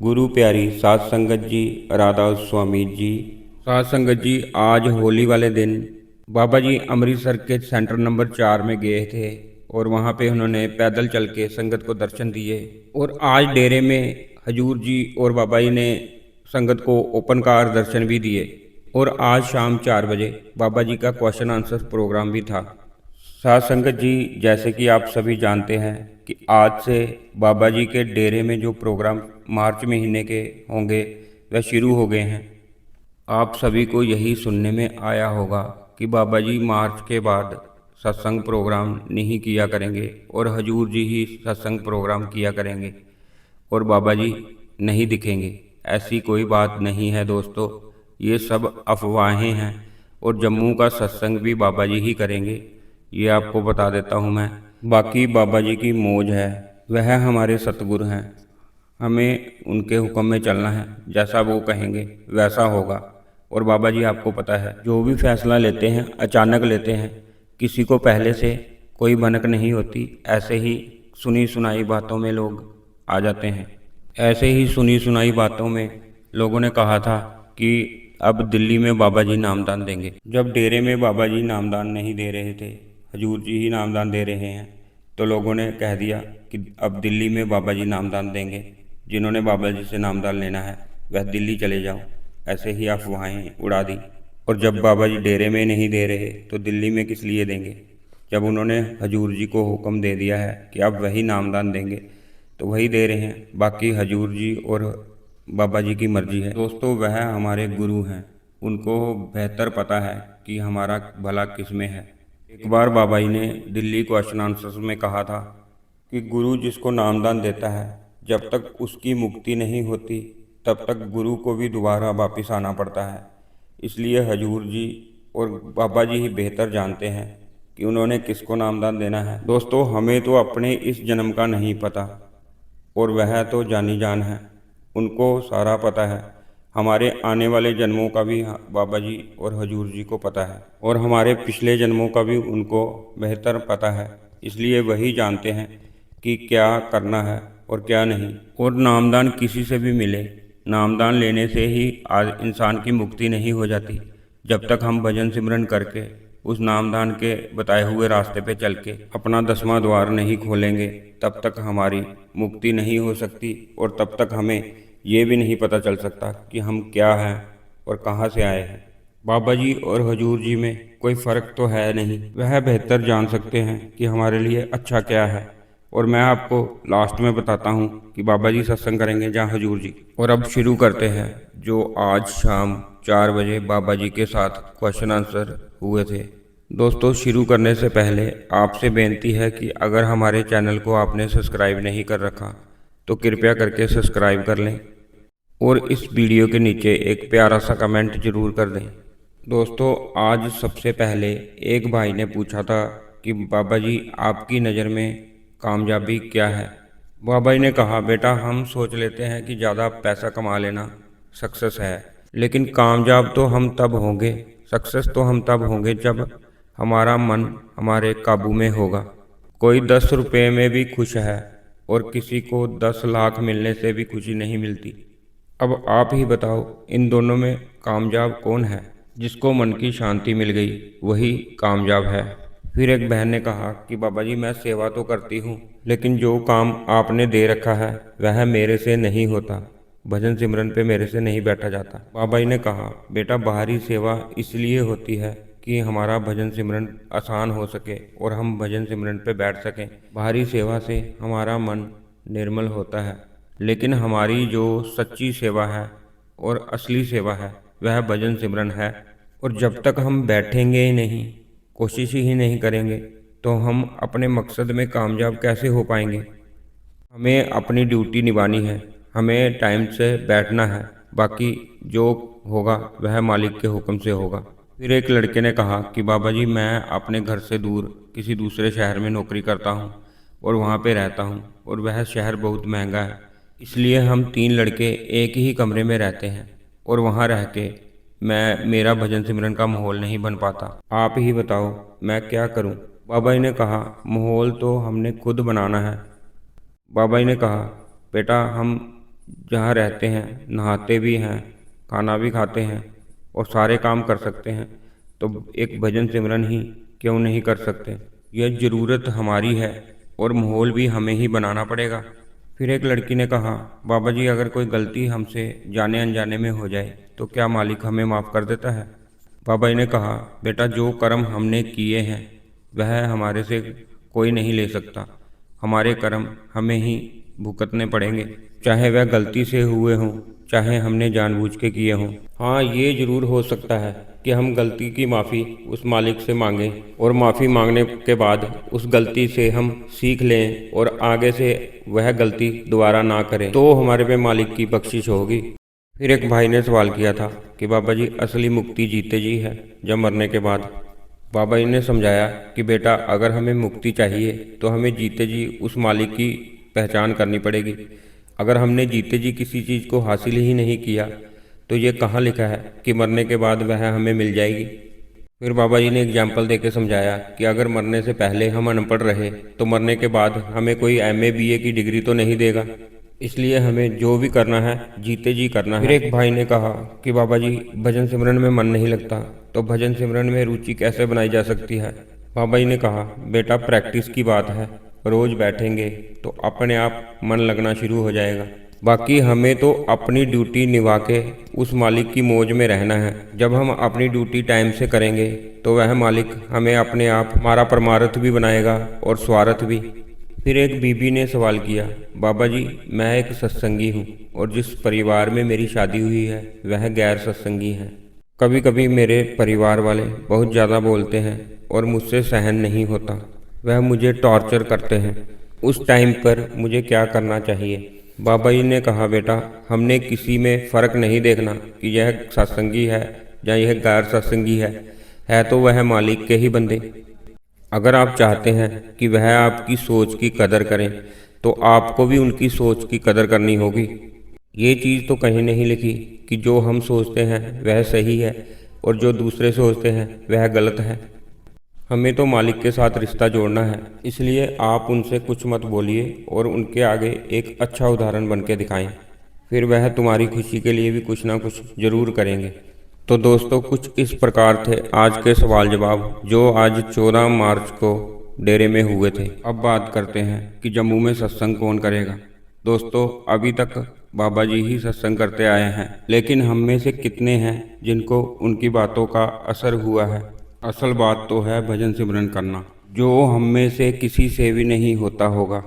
गुरु प्यारी साध संगत जी, राधा स्वामी जी। साध संगत जी, आज होली वाले दिन बाबा जी अमृतसर के सेंटर नंबर 4 में गए थे और वहाँ पे उन्होंने पैदल चल के संगत को दर्शन दिए। और आज डेरे में हजूर जी और बाबा जी ने संगत को ओपन कार दर्शन भी दिए। और आज शाम 4 बजे बाबा जी का क्वेश्चन आंसर प्रोग्राम भी था। साध संगत जी, जैसे कि आप सभी जानते हैं कि आज से बाबा जी के डेरे में जो प्रोग्राम मार्च महीने के होंगे वह शुरू हो गए हैं। आप सभी को यही सुनने में आया होगा कि बाबा जी मार्च के बाद सत्संग प्रोग्राम नहीं किया करेंगे और हजूर जी ही सत्संग प्रोग्राम किया करेंगे और बाबा जी नहीं दिखेंगे। ऐसी कोई बात नहीं है दोस्तों, ये सब अफवाहें हैं और जम्मू का सत्संग भी बाबा जी ही करेंगे, ये आपको बता देता हूँ मैं। बाकी बाबा जी की मौज है, वह हमारे सतगुरु हैं, हमें उनके हुक्म में चलना है, जैसा वो कहेंगे वैसा होगा। और बाबा जी आपको पता है जो भी फैसला लेते हैं अचानक लेते हैं, किसी को पहले से कोई भनक नहीं होती, ऐसे ही सुनी सुनाई बातों में लोग आ जाते हैं। ऐसे ही सुनी सुनाई बातों में लोगों ने कहा था कि अब दिल्ली में बाबा जी नामदान देंगे। जब डेरे में बाबा जी नामदान नहीं दे रहे थे, हजूर जी ही नामदान दे रहे हैं, तो लोगों ने कह दिया कि अब दिल्ली में बाबा जी नामदान देंगे, जिन्होंने बाबा जी से नामदान लेना है वह दिल्ली चले जाओ। ऐसे ही अफवाहें उड़ा दी। और जब बाबा जी डेरे में नहीं दे रहे तो दिल्ली में किस लिए देंगे? जब उन्होंने हजूर जी को हुक्म दे दिया है कि अब वही नामदान देंगे तो वही दे रहे हैं। बाकी हजूर जी और बाबा जी की मर्जी है। दोस्तों, वह हमारे गुरु हैं, उनको बेहतर पता है कि हमारा भला किस में है। एक बार बाबा जी ने दिल्ली क्वेश्चन आंसर्स में कहा था कि गुरु जिसको नामदान देता है, जब तक उसकी मुक्ति नहीं होती तब तक गुरु को भी दोबारा वापस आना पड़ता है। इसलिए हजूर जी और बाबा जी ही बेहतर जानते हैं कि उन्होंने किसको नामदान देना है। दोस्तों, हमें तो अपने इस जन्म का नहीं पता और वह तो जानी जान है, उनको सारा पता है। हमारे आने वाले जन्मों का भी बाबा जी और हजूर जी को पता है और हमारे पिछले जन्मों का भी उनको बेहतर पता है। इसलिए वही जानते हैं कि क्या करना है और क्या नहीं। और नामदान किसी से भी मिले, नामदान लेने से ही आज इंसान की मुक्ति नहीं हो जाती। जब तक हम भजन सिमरन करके उस नामदान के बताए हुए रास्ते पे चल के अपना 10वां द्वार नहीं खोलेंगे, तब तक हमारी मुक्ति नहीं हो सकती और तब तक हमें ये भी नहीं पता चल सकता कि हम क्या हैं और कहाँ से आए हैं। बाबा जी और हजूर जी में कोई फ़र्क तो है नहीं, वह बेहतर जान सकते हैं कि हमारे लिए अच्छा क्या है। और मैं आपको लास्ट में बताता हूँ कि बाबा जी सत्संग करेंगे जहाँ हजूर जी। और अब शुरू करते हैं जो आज शाम 4 बजे बाबा जी के साथ क्वेश्चन आंसर हुए थे। दोस्तों, शुरू करने से पहले आपसे बेनती है कि अगर हमारे चैनल को आपने सब्सक्राइब नहीं कर रखा तो कृपया करके सब्सक्राइब कर लें और इस वीडियो के नीचे एक प्यारा सा कमेंट जरूर कर दें। दोस्तों, आज सबसे पहले एक भाई ने पूछा था कि बाबा जी आपकी नज़र में कामयाबी क्या है। बाबा जी ने कहा, बेटा हम सोच लेते हैं कि ज़्यादा पैसा कमा लेना सक्सेस है, लेकिन कामयाब तो हम तब होंगे, सक्सेस तो हम तब होंगे जब हमारा मन हमारे काबू में होगा। कोई 10 रुपये में भी खुश है और किसी को 10 लाख मिलने से भी खुशी नहीं मिलती। अब आप ही बताओ, इन दोनों में कामयाब कौन है? जिसको मन की शांति मिल गई वही कामयाब है। फिर एक बहन ने कहा कि बाबा जी मैं सेवा तो करती हूँ, लेकिन जो काम आपने दे रखा है वह मेरे से नहीं होता, भजन सिमरन पे मेरे से नहीं बैठा जाता। बाबा जी ने कहा, बेटा बाहरी सेवा इसलिए होती है कि हमारा भजन सिमरन आसान हो सके और हम भजन सिमरन पे बैठ सकें। बाहरी सेवा से हमारा मन निर्मल होता है, लेकिन हमारी जो सच्ची सेवा है और असली सेवा है वह भजन सिमरन है। और जब तक हम बैठेंगे ही नहीं, कोशिश ही नहीं करेंगे, तो हम अपने मकसद में कामयाब कैसे हो पाएंगे? हमें अपनी ड्यूटी निभानी है, हमें टाइम से बैठना है, बाकी जो होगा वह मालिक के हुक्म से होगा। फिर एक लड़के ने कहा कि बाबा जी मैं अपने घर से दूर किसी दूसरे शहर में नौकरी करता हूँ और वहाँ पे रहता हूँ और वह शहर बहुत महंगा है, इसलिए हम 3 लड़के एक ही कमरे में रहते हैं और वहाँ रह के मेरा भजन सिमरन का माहौल नहीं बन पाता। आप ही बताओ मैं क्या करूँ? बाबा जी ने कहा, माहौल तो हमने खुद बनाना है। बाबा जी ने कहा, बेटा हम जहाँ रहते हैं, नहाते भी हैं, खाना भी खाते हैं और सारे काम कर सकते हैं, तो एक भजन सिमरन ही क्यों नहीं कर सकते। यह ज़रूरत हमारी है और माहौल भी हमें ही बनाना पड़ेगा। फिर एक लड़की ने कहा, बाबा जी अगर कोई गलती हमसे जाने अनजाने में हो जाए तो क्या मालिक हमें माफ़ कर देता है। बाबा जी ने कहा, बेटा जो कर्म हमने किए हैं वह हमारे से कोई नहीं ले सकता। हमारे कर्म हमें ही भुगतने पड़ेंगे, चाहे वह गलती से हुए हों, चाहे हमने जानबूझ के किए हों। हाँ, ये ज़रूर हो सकता है कि हम गलती की माफ़ी उस मालिक से मांगें और माफ़ी मांगने के बाद उस गलती से हम सीख लें और आगे से वह गलती दोबारा ना करें, तो हमारे पे मालिक की बख्शिश होगी। फिर एक भाई ने सवाल किया था कि बाबा जी असली मुक्ति जीते जी है या मरने के बाद। बाबा जी ने समझाया कि बेटा अगर हमें मुक्ति चाहिए तो हमें जीते जी उस मालिक की पहचान करनी पड़ेगी। अगर हमने जीते जी किसी चीज़ को हासिल ही नहीं किया तो ये कहाँ लिखा है कि मरने के बाद वह हमें मिल जाएगी। फिर बाबा जी ने एग्जाम्पल देके समझाया कि अगर मरने से पहले हम अनपढ़ रहे तो मरने के बाद हमें कोई MA BA की डिग्री तो नहीं देगा, इसलिए हमें जो भी करना है जीते जी करना है। फिर एक भाई ने कहा कि बाबा जी भजन सिमरन में मन नहीं लगता, तो भजन सिमरन में रुचि कैसे बनाई जा सकती है। बाबा जी ने कहा, बेटा प्रैक्टिस की बात है, रोज बैठेंगे तो अपने आप मन लगना शुरू हो जाएगा। बाकी हमें तो अपनी ड्यूटी निभा के उस मालिक की मौज में रहना है। जब हम अपनी ड्यूटी टाइम से करेंगे तो वह मालिक हमें अपने आप हमारा परमार्थ भी बनाएगा और स्वार्थ भी। फिर एक बीबी ने सवाल किया, बाबा जी मैं एक सत्संगी हूँ और जिस परिवार में मेरी शादी हुई है वह गैर सत्संगी है। कभी कभी मेरे परिवार वाले बहुत ज़्यादा बोलते हैं और मुझसे सहन नहीं होता, वह मुझे टॉर्चर करते हैं। उस टाइम पर मुझे क्या करना चाहिए। बाबा जी ने कहा, बेटा हमने किसी में फ़र्क नहीं देखना कि यह सत्संगी है या यह गैर सत्संगी है तो वह मालिक के ही बंदे। अगर आप चाहते हैं कि वह आपकी सोच की कदर करें तो आपको भी उनकी सोच की कदर करनी होगी। ये चीज़ तो कहीं नहीं लिखी कि जो हम सोचते हैं वह सही है और जो दूसरे सोचते हैं वह गलत है। हमें तो मालिक के साथ रिश्ता जोड़ना है, इसलिए आप उनसे कुछ मत बोलिए और उनके आगे एक अच्छा उदाहरण बन के दिखाएं। फिर वह तुम्हारी खुशी के लिए भी कुछ ना कुछ ज़रूर करेंगे। तो दोस्तों कुछ इस प्रकार थे आज के सवाल जवाब जो आज 14 मार्च को डेरे में हुए थे। अब बात करते हैं कि जम्मू में सत्संग कौन करेगा। दोस्तों अभी तक बाबा जी ही सत्संग करते आए हैं, लेकिन हम में से कितने हैं जिनको उनकी बातों का असर हुआ है। असल बात तो है भजन सिमरन करना, जो हम में से किसी से भी नहीं होता होगा।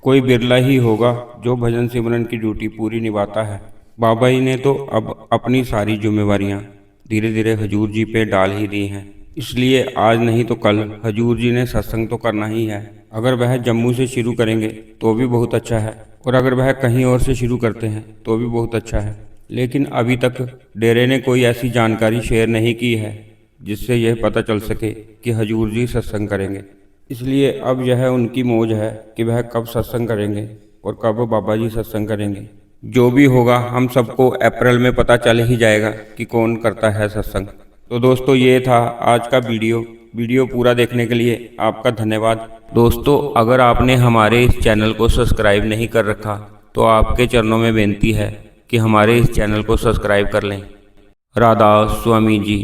कोई बिरला ही होगा जो भजन सिमरन की ड्यूटी पूरी निभाता है। बाबा जी ने तो अब अपनी सारी जिम्मेवारियां धीरे धीरे हजूर जी पे डाल ही दी हैं, इसलिए आज नहीं तो कल हजूर जी ने सत्संग तो करना ही है। अगर वह जम्मू से शुरू करेंगे तो भी बहुत अच्छा है और अगर वह कहीं और से शुरू करते हैं तो भी बहुत अच्छा है। लेकिन अभी तक डेरे ने कोई ऐसी जानकारी शेयर नहीं की है जिससे यह पता चल सके कि हजूर जी सत्संग करेंगे। इसलिए अब यह उनकी मौज है कि वह कब सत्संग करेंगे और कब बाबा जी सत्संग करेंगे। जो भी होगा हम सबको अप्रैल में पता चल ही जाएगा कि कौन करता है सत्संग। तो दोस्तों ये था आज का वीडियो पूरा देखने के लिए आपका धन्यवाद। दोस्तों अगर आपने हमारे इस चैनल को सब्सक्राइब नहीं कर रखा तो आपके चरणों में विनती है कि हमारे इस चैनल को सब्सक्राइब कर लें। राधा स्वामी जी।